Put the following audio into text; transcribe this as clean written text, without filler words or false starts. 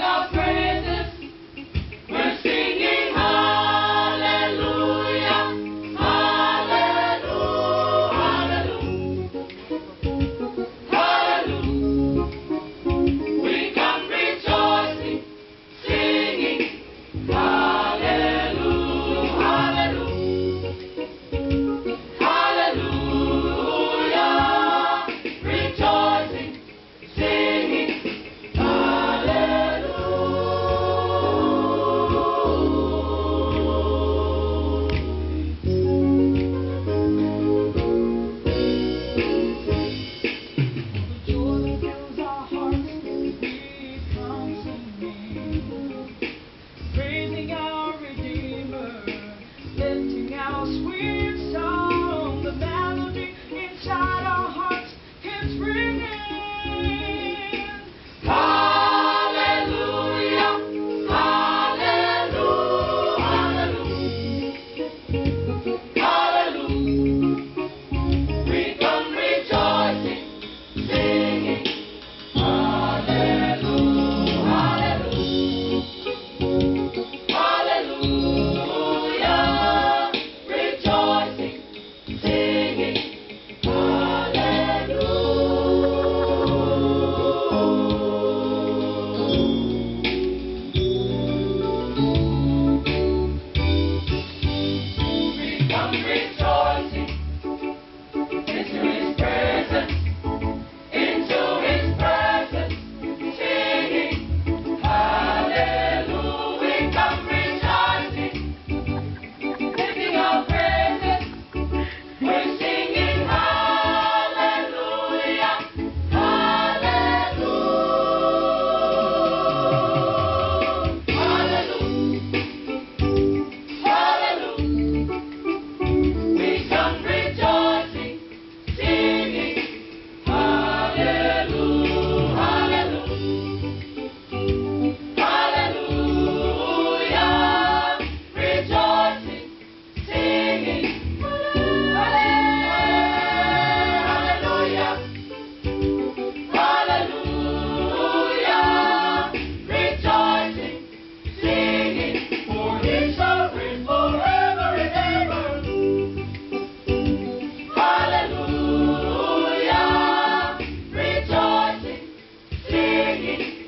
our praises. We're singing hallelujah, hallelujah, hallelujah, hallelujah. We come rejoicing, singing hallelujah, hallelujah, hallelujah. Rejoicing, singing praising our Redeemer, lifting our sweet song. The melody inside our hearts keeps ringing. hallelujah, hallelujah, hallelujah, hallelujah. We come rejoicing, singing hallelujah, hallelujah, hallelujah. Rejoicing, singing we come rejoicing into His presence, singing hallelujah. We come rejoicing, lifting our praises. We're singing hallelujah, hallelujah, hallelujah, hallelujah. We come rejoicing, singing hallelujah, hallelujah, hallelujah. Rejoicing, singing hallelujah, hallelujah. Rejoicing, singing, for He's sovereign forever and ever. Hallelujah, rejoicing, singing